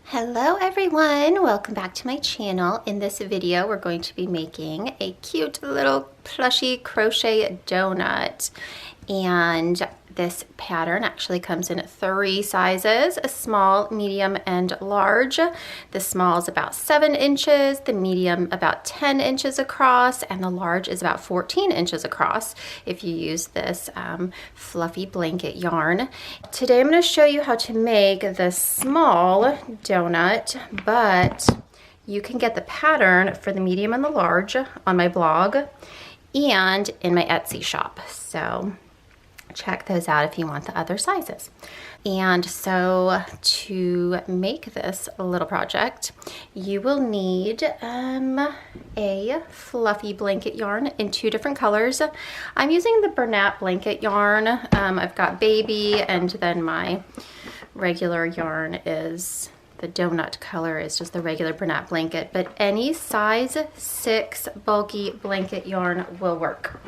Hello everyone, welcome back to my channel. In this video we're going to be making a cute little plushy crochet donut, and this pattern actually comes in 3 sizes: a small, medium, and large. The small is about 7 inches, the medium about 10 inches across, and the large is about 14 inches across if you use this fluffy blanket yarn. Today I'm going to show you how to make the small donut, but you can get the pattern for the medium and the large on my blog and in my Etsy shop. So check those out if you want the other sizes. And so to make this little project, you will need a fluffy blanket yarn in 2 different colors. I'm using the Bernat blanket yarn. I've got baby, and then my regular yarn is the donut color, is just the regular Bernat blanket, but any size 6 bulky blanket yarn will work.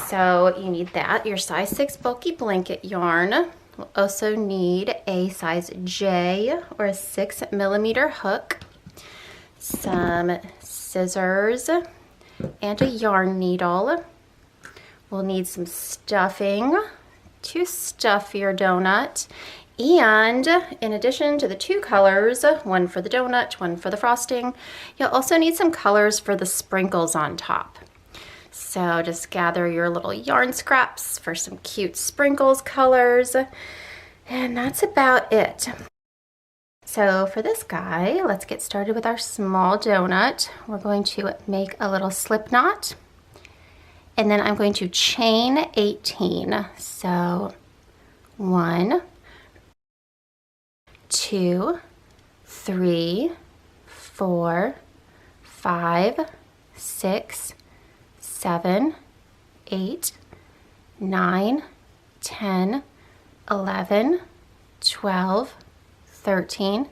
So you need that, your size 6 bulky blanket yarn. We'll also need a size J or a 6mm hook, some scissors, and a yarn needle. We'll need some stuffing to stuff your donut. And in addition to the 2 colors, one for the donut, one for the frosting, you'll also need some colors for the sprinkles on top. So just gather your little yarn scraps for some cute sprinkles colors, and that's about it. So for this guy, let's get started with our small donut. We're going to make a little slip knot, and then I'm going to chain 18. So 1, 2, 3, 4, 5, 6, 7, 8, 9, 10, 11, 12, 13,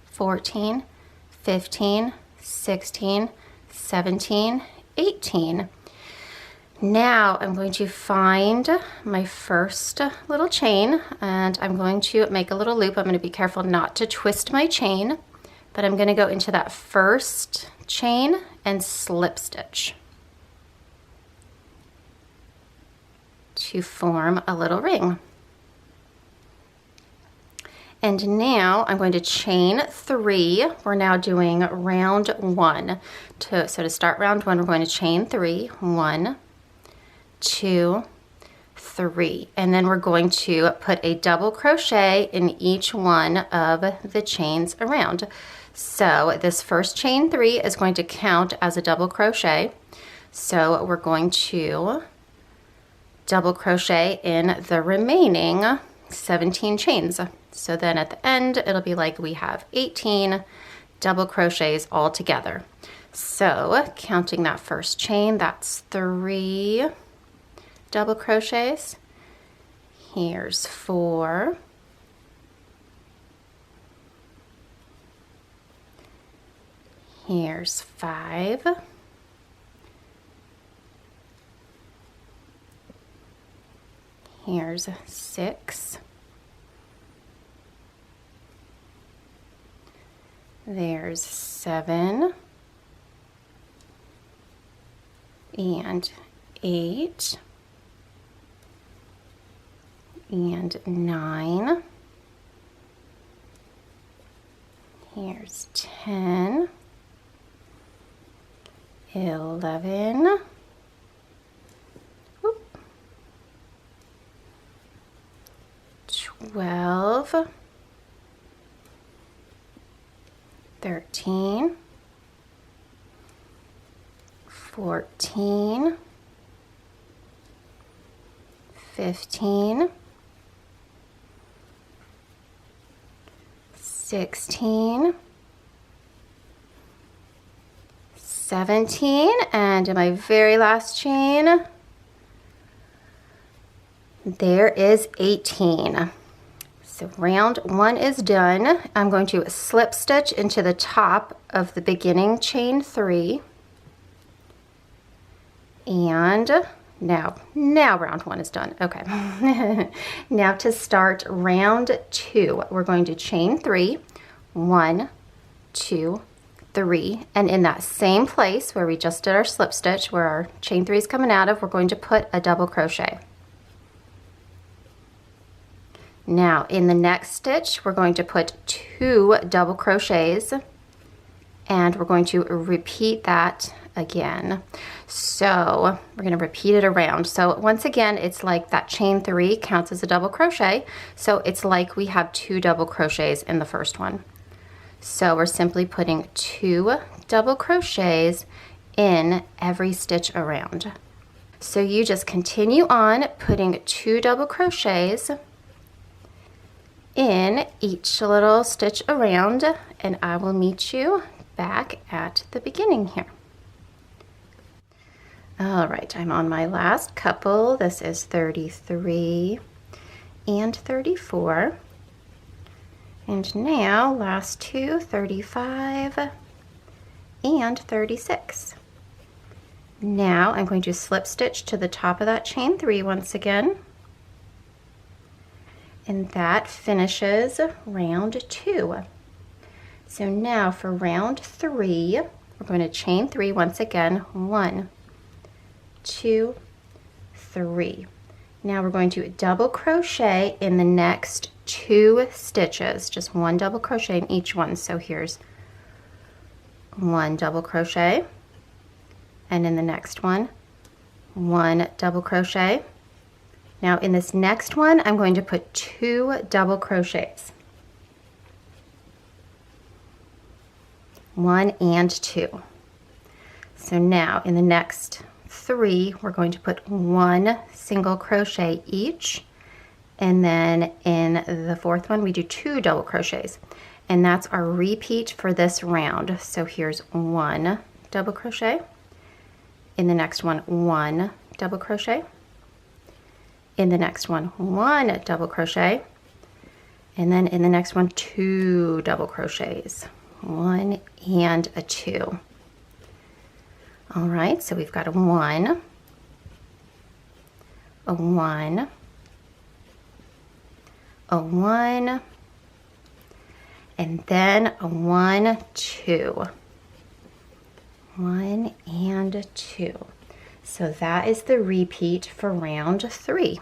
14, 15, 16, 17, 18. Now I'm going to find my first little chain, and I'm going to make a little loop. I'm going to be careful not to twist my chain, but I'm going to go into that first chain and slip stitch to form a little ring. And now I'm going to chain 3. We're now doing round 1. So to start round 1, we're going to chain 3. 1, 2, 3, and then we're going to put a double crochet in each one of the chains around. So this first chain 3 is going to count as a double crochet. So we're going to double crochet in the remaining 17 chains. So then at the end, it'll be like we have 18 double crochets all together. So counting that first chain, that's 3 double crochets. Here's 4. Here's 5. Here's 6. There's 7 and 8 and 9. Here's 10, 11, 12, 13, 14, 15, 16, 17, and in my very last chain, there is 18. So round 1 is done. I'm going to slip stitch into the top of the beginning chain 3 and Now round 1 is done. Okay. Now to start round 2, we're going to chain 3, 1, 2, 3, and in that same place where we just did our slip stitch, where our chain 3 is coming out of, we're going to put a double crochet. Now in the next stitch, we're going to put 2 double crochets, and we're going to repeat that again. So we're going to repeat it around. So once again, it's like that chain 3 counts as a double crochet. So it's like we have 2 double crochets in the first one. So we're simply putting 2 double crochets in every stitch around. So you just continue on putting 2 double crochets in each little stitch around, and I will meet you back at the beginning here. All right, I'm on my last couple. This is 33 and 34. And now last 2, 35 and 36. Now I'm going to slip stitch to the top of that chain 3 once again. And that finishes round 2. So now for round 3, we're going to chain 3 once again. 1, 2, 3. Now we're going to double crochet in the next 2 stitches, just 1 double crochet in each one. So here's 1 double crochet, and in the next one, 1 double crochet. Now in this next one, I'm going to put 2 double crochets. 1 and 2. So now in the next 3, we're going to put 1 single crochet each, and then in the 4th one we do 2 double crochets, and that's our repeat for this round. So here's 1 double crochet, in the next one 1 double crochet, in the next one 1 double crochet, and then in the next one 2 double crochets, 1 and a 2. All right, so we've got a 1, a 1, a 1, and then a 1, 2. 1 and a 2. So that is the repeat for round 3.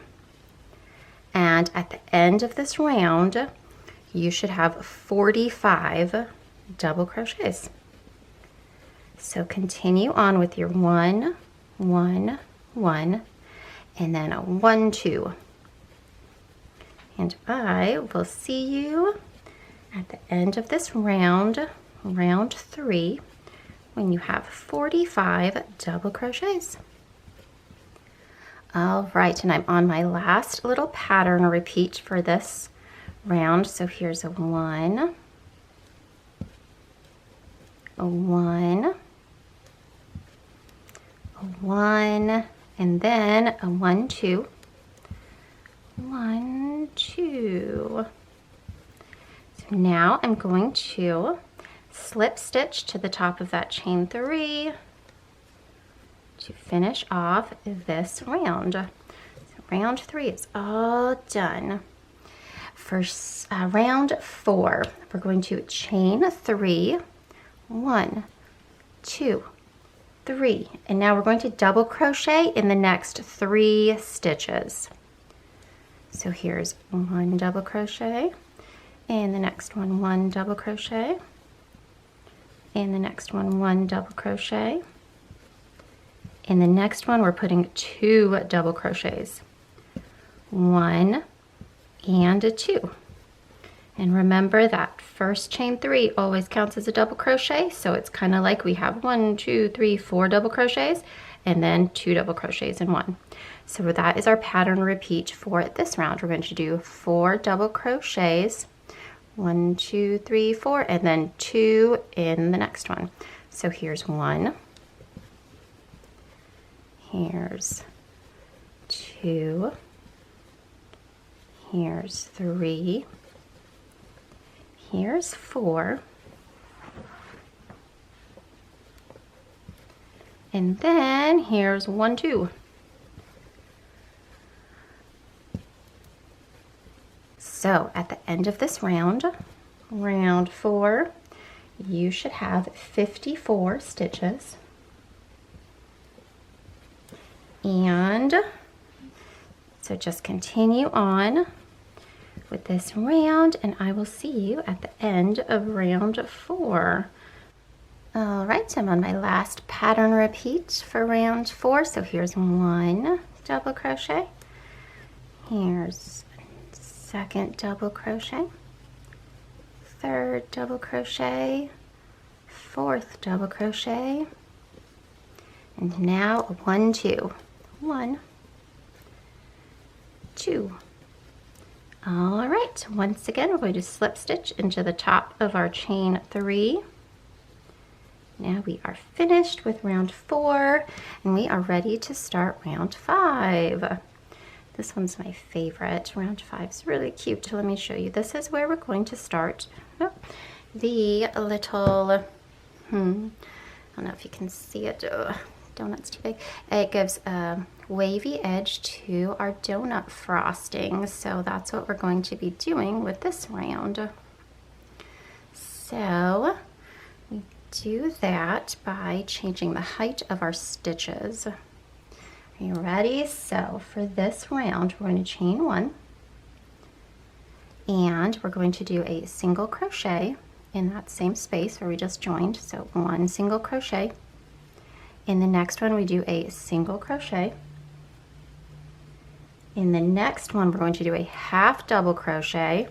And at the end of this round, you should have 45 double crochets. So continue on with your 1, 1, 1, and then a 1, 2. And I will see you at the end of this round, round 3, when you have 45 double crochets. All right, and I'm on my last little pattern repeat for this round. So here's a 1, a 1, a 1, and then a 1, 2, 1, 2. So now I'm going to slip stitch to the top of that chain 3 to finish off this round. So round 3 is all done. For round 4, we're going to chain 3, 1, 2, 3, and now we're going to double crochet in the next 3 stitches. So here's 1 double crochet, and the next one 1 double crochet, and the next one 1 double crochet. In the next one, we're putting 2 double crochets, 1 and a 2. And remember that first chain 3 always counts as a double crochet, so it's kind of like we have 1, 2, 3, 4 double crochets, and then 2 double crochets in one. So that is our pattern repeat for this round. We're going to do 4 double crochets, 1, 2, 3, 4, and then 2 in the next one. So here's 1. Here's 2, here's 3, here's 4, and then here's 1, 2. So at the end of this round, round 4, you should have 54 stitches. And so just continue on with this round, and I will see you at the end of round 4. All right, I'm on my last pattern repeat for round 4. So here's 1 double crochet. Here's 2nd double crochet, 3rd double crochet, 4th double crochet, and now a 1, 2. 1, 2. All right, once again, we're going to slip stitch into the top of our chain 3. Now we are finished with round 4, and we are ready to start round 5. This one's my favorite. Round 5 is really cute. Let me show you. This is where we're going to start the little, I don't know if you can see it. Donut's too big. It gives a wavy edge to our donut frosting. So that's what we're going to be doing with this round. So we do that by changing the height of our stitches. Are you ready? So for this round, we're going to chain 1, and we're going to do a single crochet in that same space where we just joined. So 1 single crochet. In the next one, we do a single crochet. In the next one, we're going to do a half double crochet.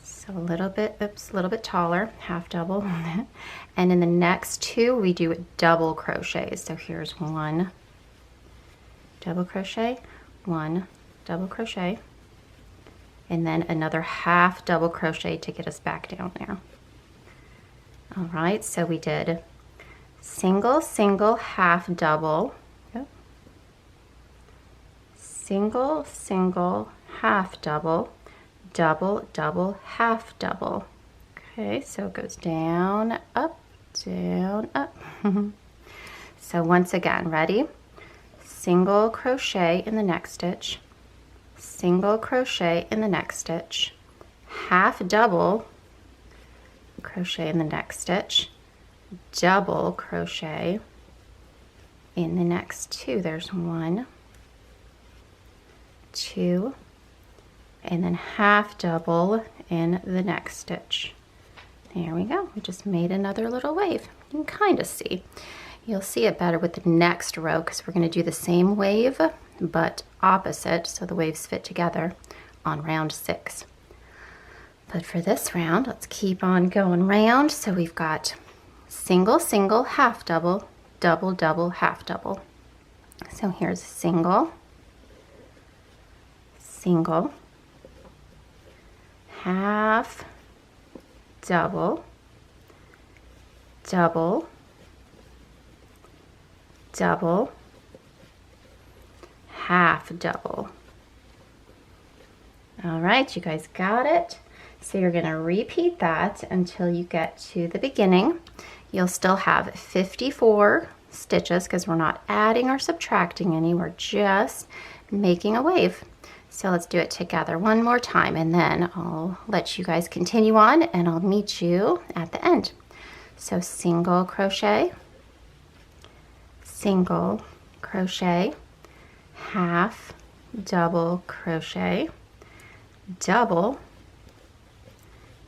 So a little bit, a little bit taller, half double. And in the next 2, we do double crochets. So here's 1 double crochet, 1 double crochet, and then another half double crochet to get us back down there. All right, so we did single, single, half double, single, single, half double, double, double, half double. Okay, so it goes down, up, down, up. So once again, ready? Single crochet in the next stitch, single crochet in the next stitch, half double crochet in the next stitch, double crochet in the next 2. There's 1, 2, and then half double in the next stitch. There we go. We just made another little wave. You can kind of see. You'll see it better with the next row because we're going to do the same wave but opposite, so the waves fit together on round 6. But for this round, let's keep on going round. So we've got single, single, half double, double, double, half double. So here's single, single, half, double, double, double, half double. All right, you guys got it? So you're going to repeat that until you get to the beginning. You'll still have 54 stitches because we're not adding or subtracting any, we're just making a wave. So let's do it together one more time, and then I'll let you guys continue on and I'll meet you at the end. So single crochet, single crochet, half double crochet, double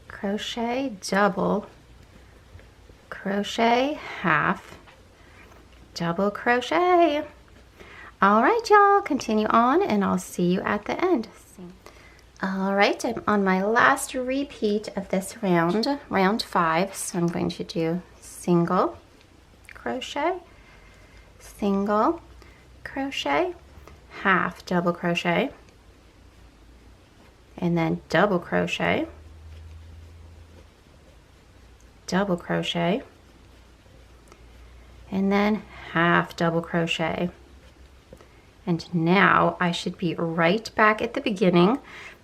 crochet, double crochet, half double crochet. All right, y'all, continue on and I'll see you at the end. All right, I'm on my last repeat of this round, round 5. So I'm going to do single crochet, single crochet, half double crochet, and then double crochet, double crochet, and then half double crochet. And now I should be right back at the beginning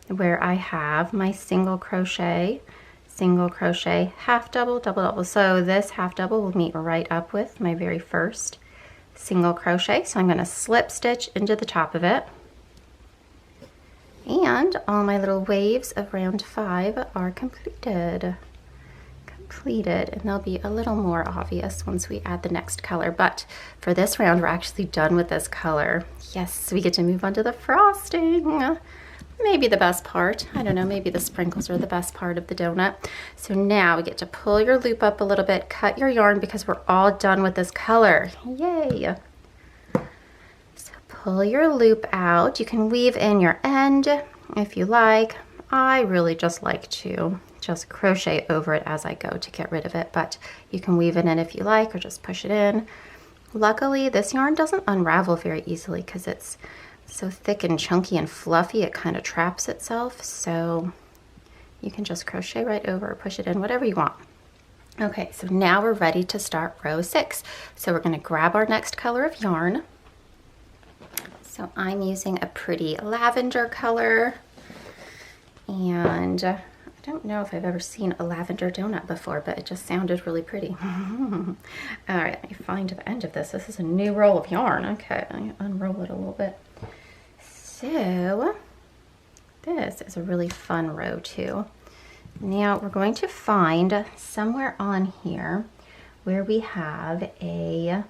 where I have my single crochet, half double, double, double. So this half double will meet right up with my very first single crochet. So I'm going to slip stitch into the top of it. And And all my little waves of round 5 are completed. And they'll be a little more obvious once we add the next color, but for this round we're actually done with this color. Yes, we get to move on to the frosting. Maybe the best part. I don't know, maybe the sprinkles are the best part of the donut. So now we get to pull your loop up a little bit, cut your yarn, because we're all done with this color. Yay! So pull your loop out. You can weave in your end if you like. I really just like to just crochet over it as I go to get rid of it, but you can weave it in if you like, or just push it in. Luckily, this yarn doesn't unravel very easily because it's so thick and chunky and fluffy, it kind of traps itself, so you can just crochet right over or push it in, whatever you want. Okay, so now we're ready to start row 6. So we're going to grab our next color of yarn. So I'm using a pretty lavender color, and I don't know if I've ever seen a lavender donut before, but it just sounded really pretty. All right, let me find the end of this. This is a new roll of yarn. Okay, let me unroll it a little bit. So this is a really fun row too. Now we're going to find somewhere on here where we have a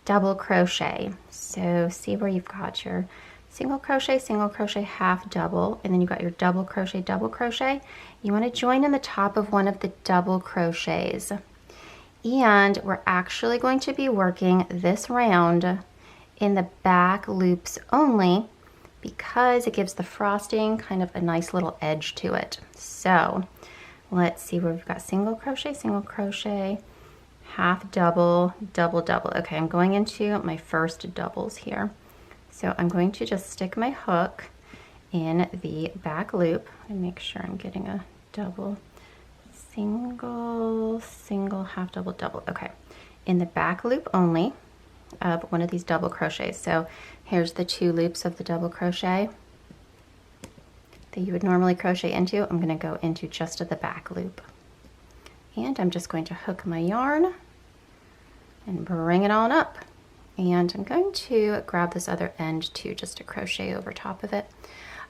double crochet. So see where you've got your single crochet, half double, and then you got your double crochet. You want to join in the top of one of the double crochets. And we're actually going to be working this round in the back loops only, because it gives the frosting kind of a nice little edge to it. So let's see where we've got single crochet, half double, double. Okay, I'm going into my first doubles here. So I'm going to just stick my hook in the back loop and make sure I'm getting a double, single, half double, double. Okay, in the back loop only of one of these double crochets. So here's the 2 loops of the double crochet that you would normally crochet into. I'm going to go into just the back loop, and I'm just going to hook my yarn and bring it on up. And I'm going to grab this other end too, just to crochet over top of it.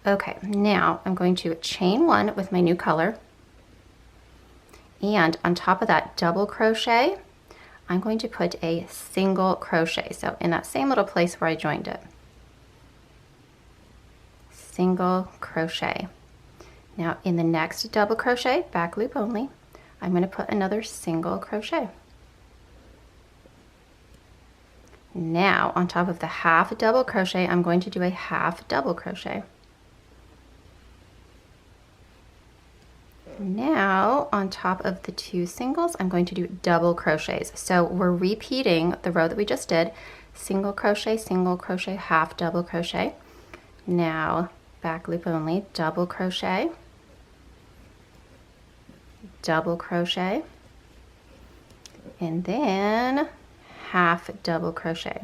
Okay, now I'm going to chain 1 with my new color, and on top of that double crochet I'm going to put a single crochet. So in that same little place where I joined it, single crochet. Now in the next double crochet, back loop only, I'm going to put another single crochet. Now on top of the half double crochet, I'm going to do a half double crochet. Now on top of the 2 singles, I'm going to do double crochets. So we're repeating the row that we just did, single crochet, half double crochet. Now back loop only, double crochet, and then half double crochet.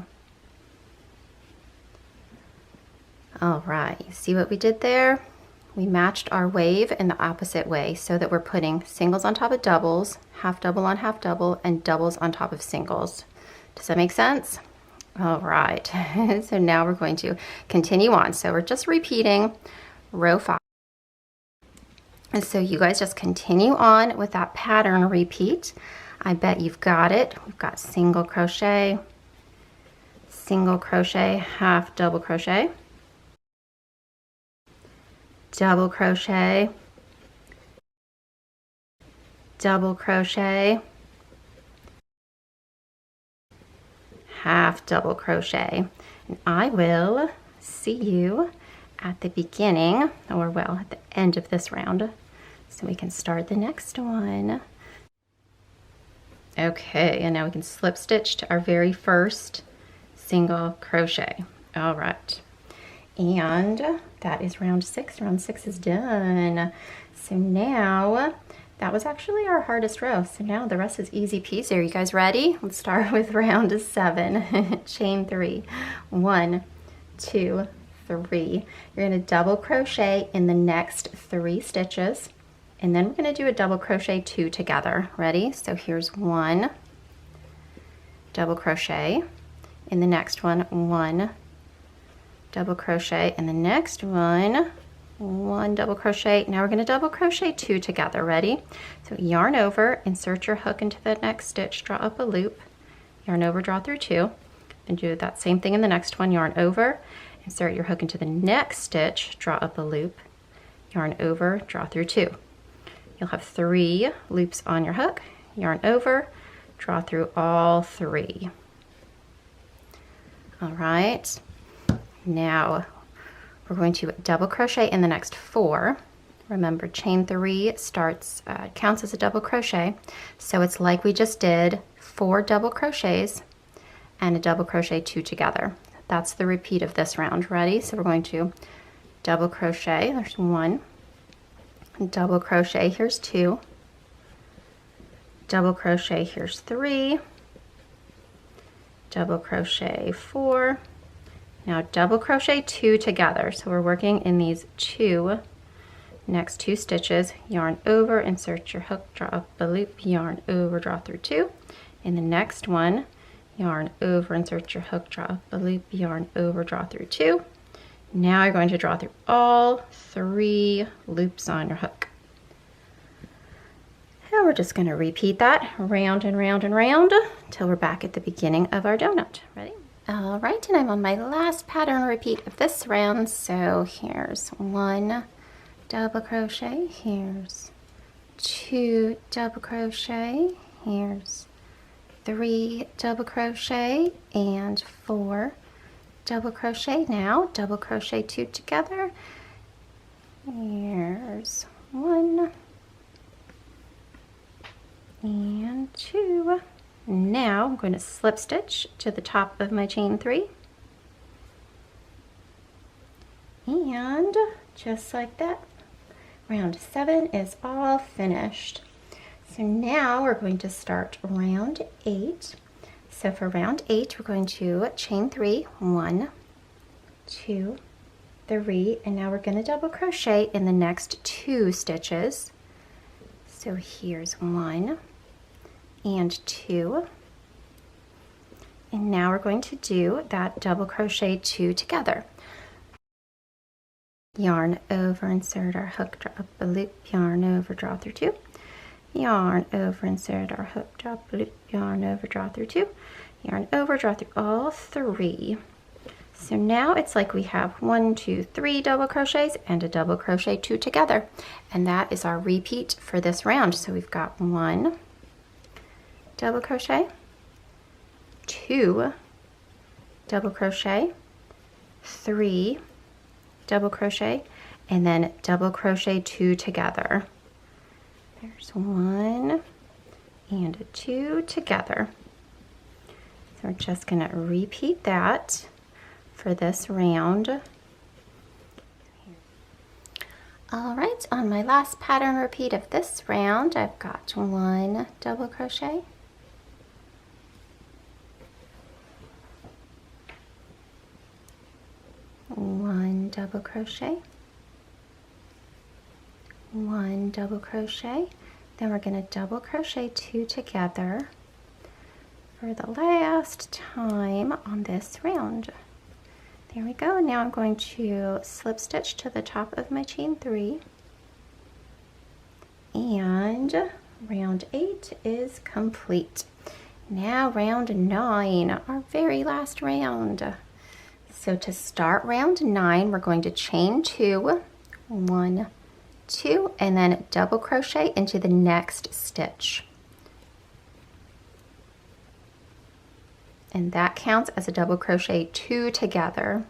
All right, you see what we did there? We matched our wave in the opposite way, so that we're putting singles on top of doubles, half double on half double, and doubles on top of singles. Does that make sense? All right, so now we're going to continue on. So we're just repeating row 5. And so you guys just continue on with that pattern repeat. I bet you've got it. We've got single crochet, half double crochet, double crochet, half double crochet. And I will see you at the beginning, or well, at the end of this round, so we can start the next one. Okay, and now we can slip stitch to our very first single crochet. All right, and that is round 6. Round 6 is done. So now, that was actually our hardest row. So now the rest is easy peasy. Are you guys ready? Let's start with round 7. Chain 3. 1, 2, 3. You're going to double crochet in the next 3 stitches. And then we're going to do a double crochet 2 together. Ready? So here's 1 double crochet. In the next one, 1 double crochet. In the next one, 1 double crochet. Now we're going to double crochet 2 together. Ready? So yarn over, insert your hook into the next stitch, draw up a loop, yarn over, draw through 2, and do that same thing in the next one. Yarn over, insert your hook into the next stitch, draw up a loop, yarn over, draw through 2. You'll have 3 loops on your hook, yarn over, draw through all 3. All right, now we're going to double crochet in the next 4. Remember, chain 3 starts counts as a double crochet, so it's like we just did 4 double crochets and a double crochet 2 together. That's the repeat of this round. Ready? So we're going to double crochet. There's 1, double crochet. Here's 2, double crochet. Here's 3, double crochet 4. Now double crochet 2 together. So we're working in these next 2 stitches. Yarn over, insert your hook, draw up a loop, yarn over, draw through 2. In the next one, yarn over, insert your hook, draw up a loop, yarn over, draw through 2. Now you're going to draw through all 3 loops on your hook. And we're just going to repeat that round and round and round until we're back at the beginning of our donut. Ready? All right, and I'm on my last pattern repeat of this round. So here's 1 double crochet, here's 2 double crochet, here's 3 double crochet, and 4 double crochet. Now double crochet 2 together. Here's 1 and 2. Now I'm going to slip stitch to the top of my chain 3, and just like that, round 7 is all finished. So now we're going to start round 8. So for round 8, we're going to chain 3, 1, 2, 3, and now we're going to double crochet in the next 2 stitches. So here's 1 and 2, and now we're going to do that double crochet 2 together. Yarn over, insert our hook, draw up a loop, yarn over, draw through 2, yarn over, insert our hook, draw up a loop, yarn over, draw through 2, yarn over, draw through all 3. So now it's like we have 1, 2, 3 double crochets and a double crochet 2 together, and that is our repeat for this round. So we've got 1 double crochet, 2 double crochet, 3 double crochet, and then double crochet 2 together. There's 1 and a 2 together. So we're just going to repeat that for this round. All right, on my last pattern repeat of this round, I've got 1 double crochet, 1 double crochet, 1 double crochet, then we're going to double crochet 2 together for the last time on this round. There we go. Now I'm going to slip stitch to the top of my chain 3, and round 8 is complete. Now round 9, our very last round. So to start round 9, we're going to chain 2, 1, 2, and then double crochet into the next stitch. And that counts as a double crochet 2 together.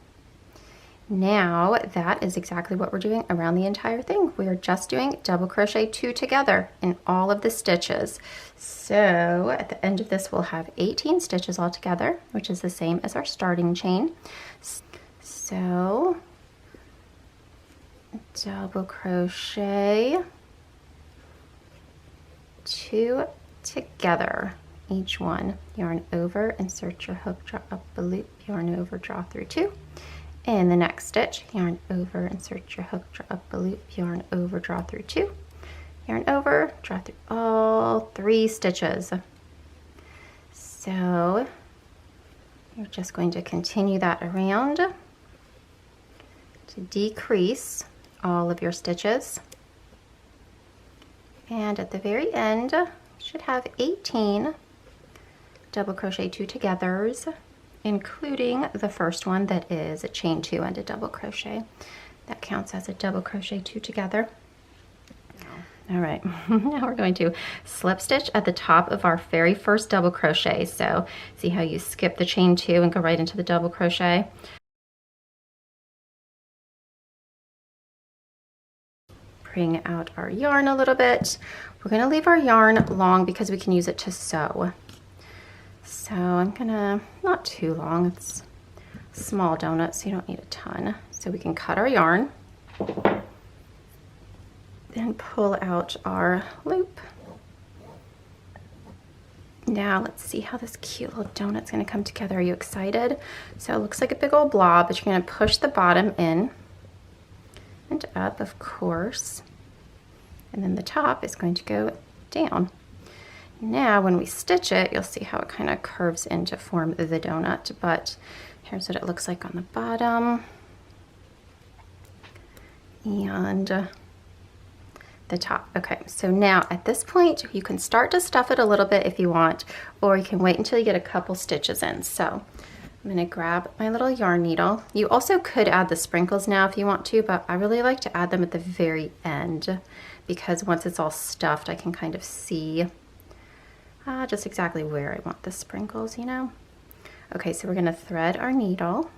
Now that is exactly what we're doing around the entire thing. We are just doing double crochet 2 together in all of the stitches. So at the end of this, we'll have 18 stitches all together, which is the same as our starting chain. So double crochet 2 together, each one. Yarn over, insert your hook, draw up a loop, yarn over, draw through 2. In the next stitch, yarn over, insert your hook, draw up a loop, yarn over, draw through 2, yarn over, draw through all 3 stitches. So you're just going to continue that around to decrease all of your stitches. And at the very end, you should have 18 double crochet 2 togethers, including the first one that is a chain 2 and a double crochet. That counts as a double crochet 2 together. All right, now we're going to slip stitch at the top of our very first double crochet. So see how you skip the chain 2 and go right into the double crochet. Bring out our yarn a little bit. We're gonna leave our yarn long because we can use it to sew. So I'm gonna, not too long, it's a small donut, so you don't need a ton. So we can cut our yarn, then pull out our loop. Now let's see how this cute little donut's gonna come together. Are you excited? So it looks like a big old blob, but you're gonna push the bottom in and up, of course. And then the top is going to go down. Now when we stitch it, you'll see how it kind of curves in to form the donut, but here's what it looks like on the bottom. And the top. Okay, so now at this point, you can start to stuff it a little bit if you want, or you can wait until you get a couple stitches in. So I'm gonna grab my little yarn needle. You also could add the sprinkles now if you want to, but I really like to add them at the very end because once it's all stuffed, I can kind of see just exactly where I want the sprinkles, you know? Okay, so we're gonna thread our needle.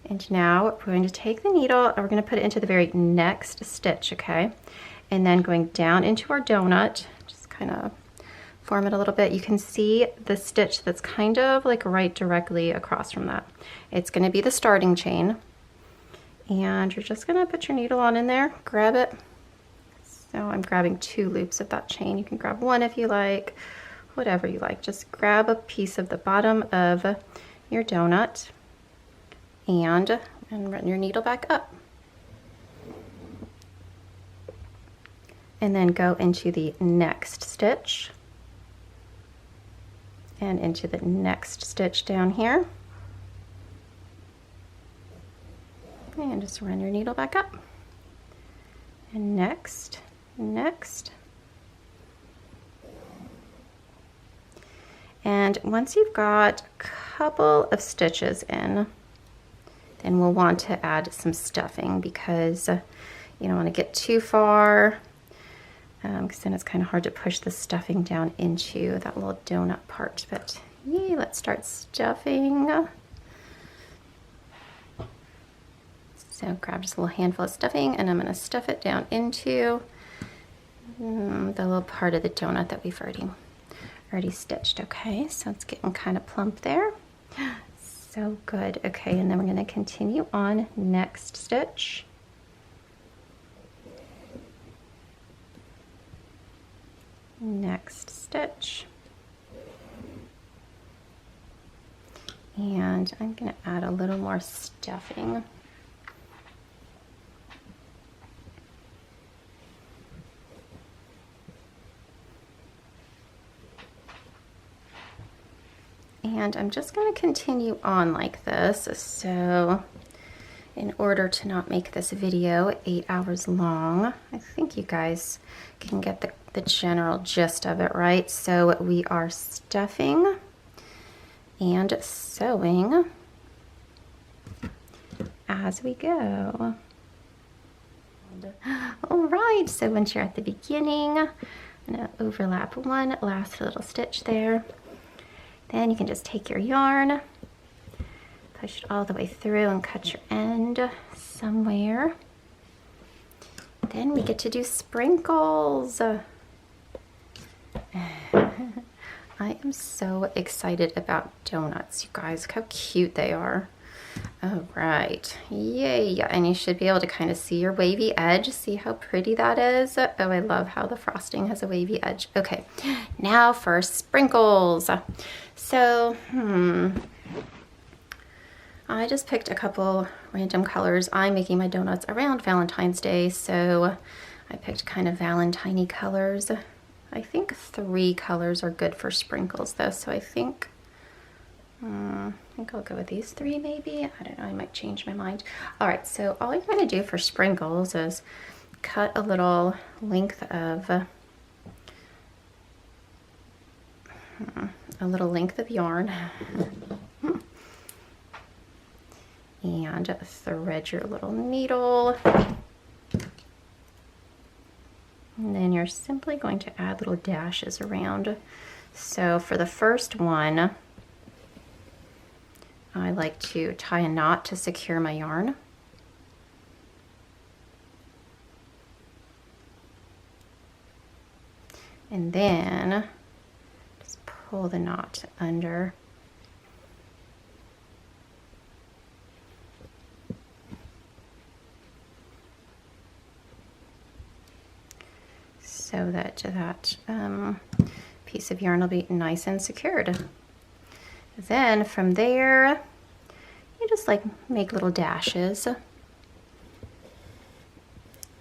And now we're going to take the needle and we're gonna put it into the very next stitch, okay? And then going down into our donut, just kind of form it a little bit. You can see the stitch that's kind of like right directly across from that. It's gonna be the starting chain. And you're just gonna put your needle on in there, grab it. So I'm grabbing 2 loops of that chain. You can grab 1 if you like, whatever you like. Just grab a piece of the bottom of your donut and run your needle back up. And then go into the next stitch and into the next stitch down here. And just run your needle back up. And next. And once you've got a couple of stitches in, then we'll want to add some stuffing because you don't want to get too far because then it's kind of hard to push the stuffing down into that little donut part. But yay, let's start stuffing. So grab just a little handful of stuffing and I'm going to stuff it down into the little part of the donut that we've already stitched. Okay, so it's getting kind of plump there. So good. Okay, and then we're going to continue on next stitch. Next stitch. And I'm going to add a little more stuffing. And I'm just going to continue on like this. So in order to not make this video 8 hours long, I think you guys can get the general gist of it, right? So we are stuffing and sewing as we go. All right, so once you're at the beginning, I'm going to overlap one last little stitch there. Then you can just take your yarn, push it all the way through and cut your end somewhere. Then we get to do sprinkles. I am so excited about donuts, you guys. Look how cute they are. All right, yay. And you should be able to kind of see your wavy edge. See how pretty that is? Oh, I love how the frosting has a wavy edge. Okay, now for sprinkles. So, I just picked a couple random colors. I'm making my donuts around Valentine's Day, so I picked kind of Valentine-y colors. I think 3 colors are good for sprinkles though, so I think I think I'll go with these 3 maybe. I don't know, I might change my mind. All right, so all you're gonna do for sprinkles is cut a little length of yarn and thread your little needle. And then you're simply going to add little dashes around. So for the first one, I like to tie a knot to secure my yarn. And then just pull the knot under. So that piece of yarn will be nice and secured. Then from there, you just like make little dashes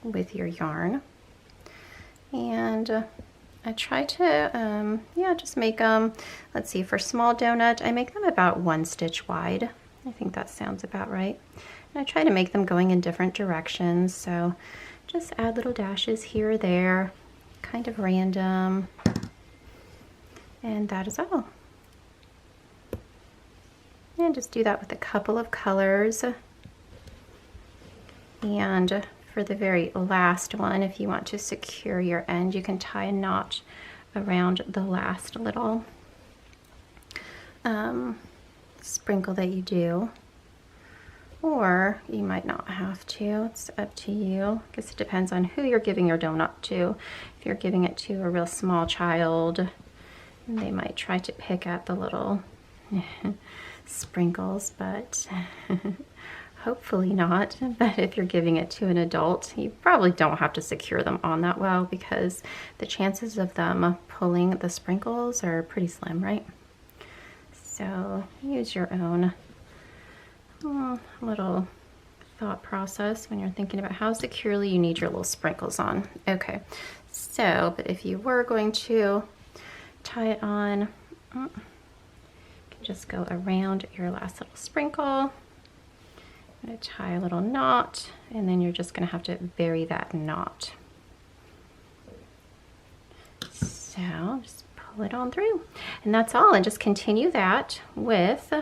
with your yarn. And I try to, just make them, let's see, for small donut, I make them about 1 stitch wide. I think that sounds about right. And I try to make them going in different directions. So just add little dashes here or there, kind of random. And that is all. And just do that with a couple of colors. And for the very last one, if you want to secure your end, you can tie a knot around the last little sprinkle that you do. Or you might not have to, it's up to you. I guess it depends on who you're giving your donut to. If you're giving it to a real small child, they might try to pick at the little sprinkles, but hopefully not. But if you're giving it to an adult, you probably don't have to secure them on that well, because the chances of them pulling the sprinkles are pretty slim, right? So use your own little thought process when you're thinking about how securely you need your little sprinkles on. Okay, so, but if you were going to tie it on, you can just go around your last little sprinkle. I'm going to tie a little knot, and then you're just going to have to bury that knot. So just pull it on through, and that's all. And just continue that with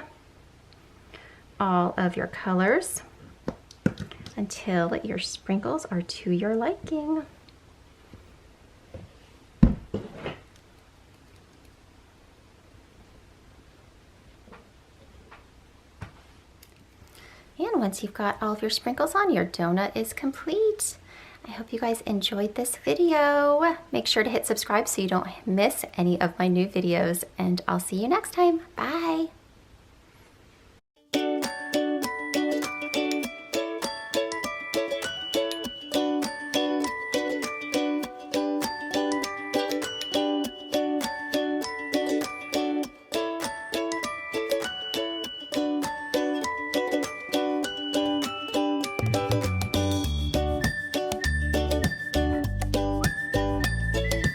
all of your colors until your sprinkles are to your liking. And once you've got all of your sprinkles on, your donut is complete. I hope you guys enjoyed this video. Make sure to hit subscribe so you don't miss any of my new videos, and I'll see you next time. Bye.